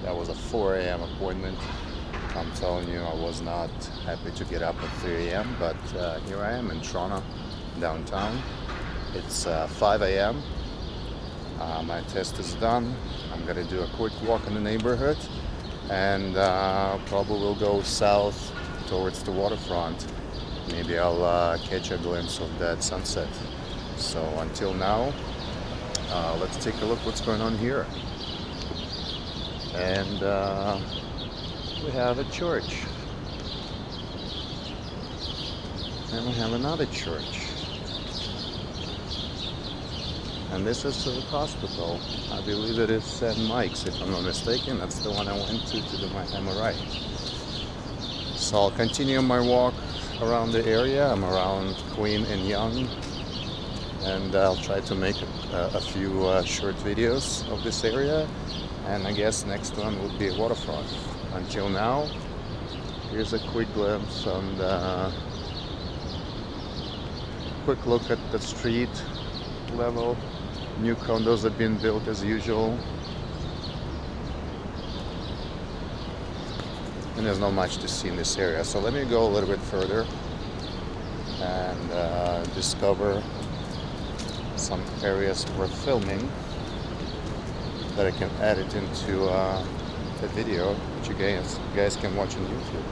That was a 4 a.m. appointment. I'm telling you, I was not happy to get up at 3 a.m. But here I am in Toronto, downtown. It's 5 a.m. My test is done. I'm gonna do a quick walk in the neighborhood, and probably will go south towards the waterfront. Maybe I'll catch a glimpse of that sunset. So until now, let's take a look what's going on here. And we have a church, and we have another church, and this is the hospital. I believe it is St. Mike's, if I'm not mistaken. That's the one I went to do my MRI. So I'll continue my walk around the area. I'm around Queen and Yonge, and I'll try to make a few short videos of this area, and I guess next one would be a waterfront. Until now, here's a quick glimpse and quick look at the street level. New condos have been built as usual, and there's not much to see in this area. So let me go a little bit further and discover some areas for filming that I can edit into the video that you guys can watch on YouTube.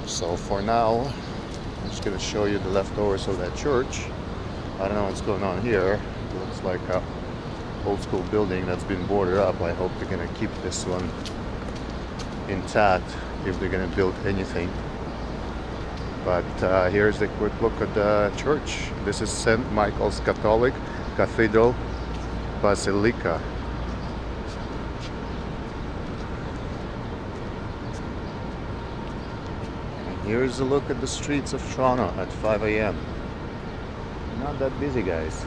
So for now, I'm just going to show you the leftovers of that church. I don't know what's going on here. It looks like a old school building that's been boarded up. I hope they're going to keep this one intact if they're going to build anything. But here's a quick look at the church. This is St.Michaels Cathedral, Basilica. And here's a look at the streets of Toronto at 5 a.m. Not that busy, guys.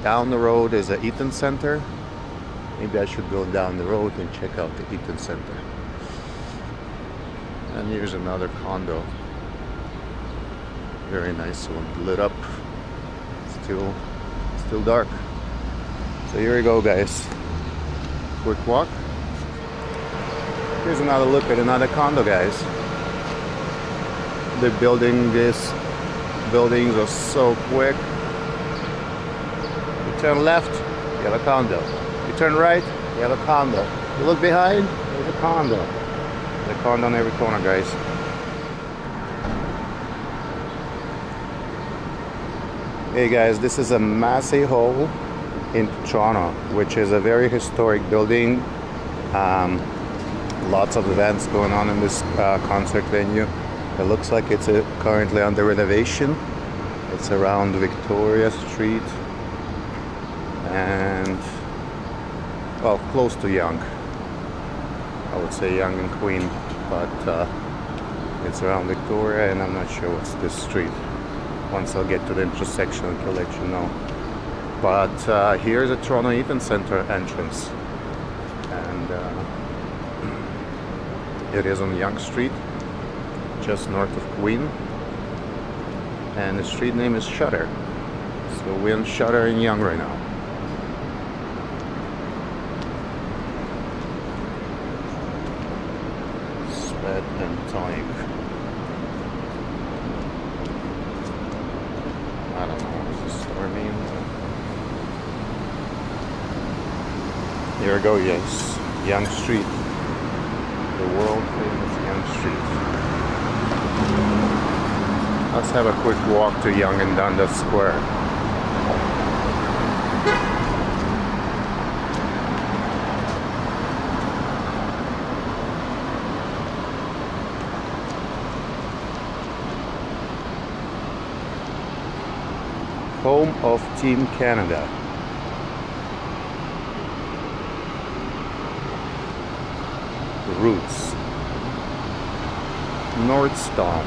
Down the road is the Eaton Centre. Maybe I should go down the road and check out the Eaton Centre. And here's another condo. Very nice one, lit up. Still dark. So here we go, guys. Quick walk. Here's another look at another condo, guys. They're building these buildings are so quick. You turn left, you have a condo. You turn right, you have a condo. You look behind, there's a condo. There's a condo on every corner, guys. Hey guys, this is a Massey Hall in Toronto, which is a very historic building. Lots of events going on in this concert venue. It looks like it's currently under renovation. It's around Victoria Street and, well, close to Yonge. I would say Yonge and Queen, but it's around Victoria, and I'm not sure what's this street. Once I'll get to the intersection, I'll let you know. But here's a Toronto Eaton Centre entrance, and it is on Yonge Street, just north of Queen, and the street name is Shutter. So we're on Shutter in Yonge right now. Ed and Tonic. I don't know what this store means. Here we go, yes. Yonge Street. The world famous Yonge Street. Let's have a quick walk to Yonge-Dundas Square. Home of Team Canada. Roots. Nordstrom.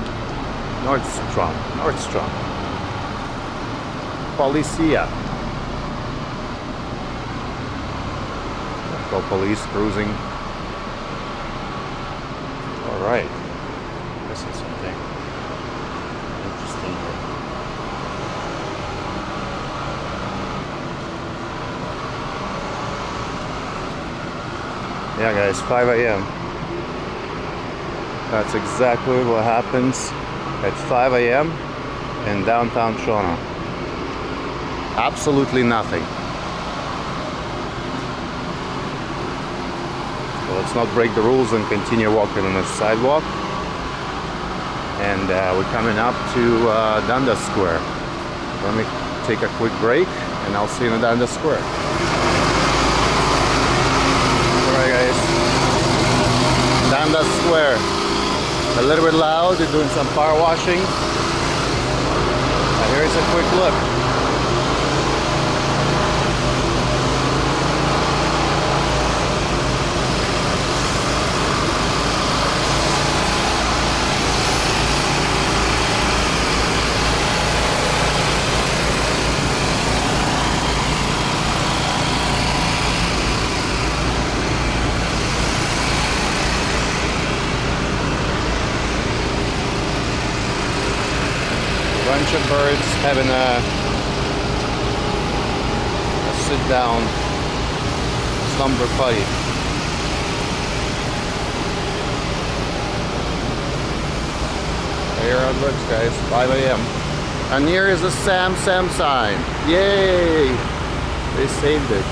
Policia. Local police cruising. All right. This is something interesting here. Yeah guys, 5 a.m. That's exactly what happens at 5 a.m. in downtown Toronto. Absolutely nothing. So let's not break the rules and continue walking on the sidewalk. And we're coming up to Dundas Square. Let me take a quick break and I'll see you in Dundas Square. Alright guys, Dundas Square. A little bit loud, they're doing some power washing. Now here's a quick look. Bunch of birds having a sit-down slumber party. Here it looks guys, 5 a.m. And here is the Sam sign. Yay! They saved it.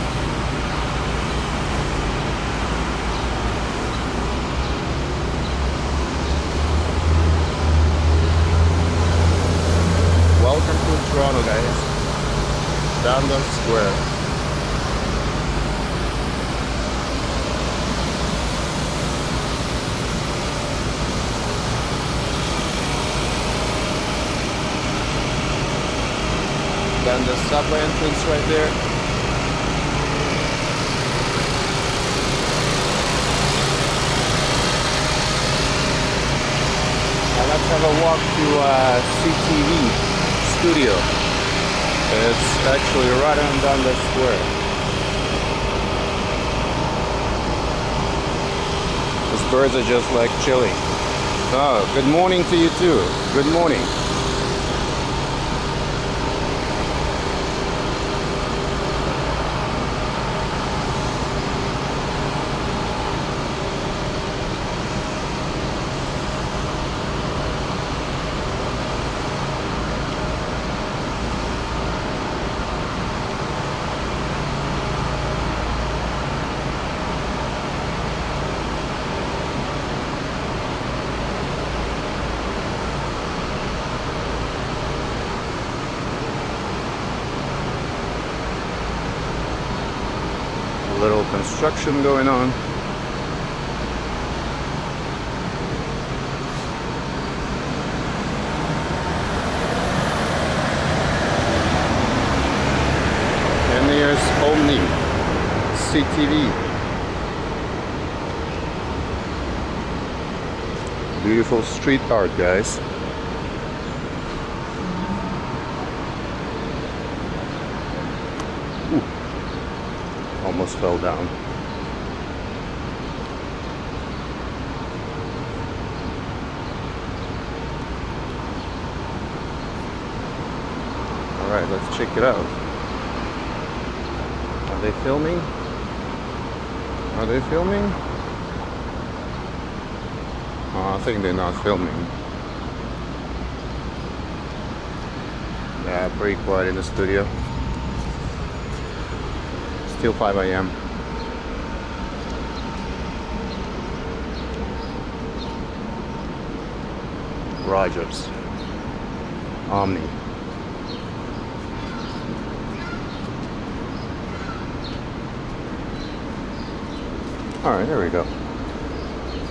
Welcome to Toronto guys, Dundas Square. Dundas subway entrance right there. Now let's have a walk to CityTv studio. It's actually right on Dundas Square. Those birds are just like chilling. Oh, good morning to you too. Good morning. Little construction going on. And here's OMNI CTV. Beautiful street art guys. Almost fell down. Alright, let's check it out. Are they filming? Are they filming? Oh, I think they're not filming. Yeah, pretty quiet in the studio. Still 5 a.m. Rogers OMNI. Alright, there we go.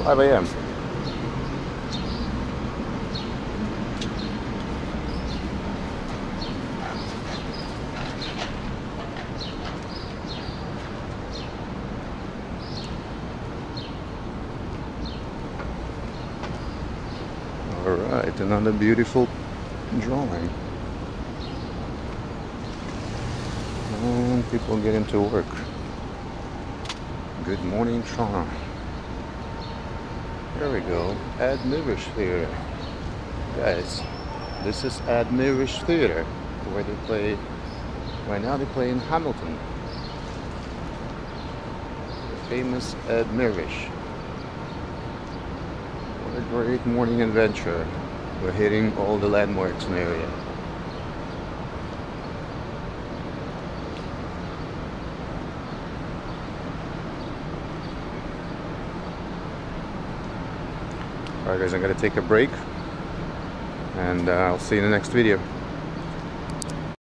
5 a.m. Alright, another beautiful drawing. And people getting to work. Good morning, Toronto. There we go. Ed Mirvish Theatre. Guys, this is Ed Mirvish Theatre, where they play, right now they play in Hamilton. The famous Ed Mirvish. What a great morning adventure. We're hitting all the landmarks in the area. Alright guys, I'm gonna take a break and I'll see you in the next video.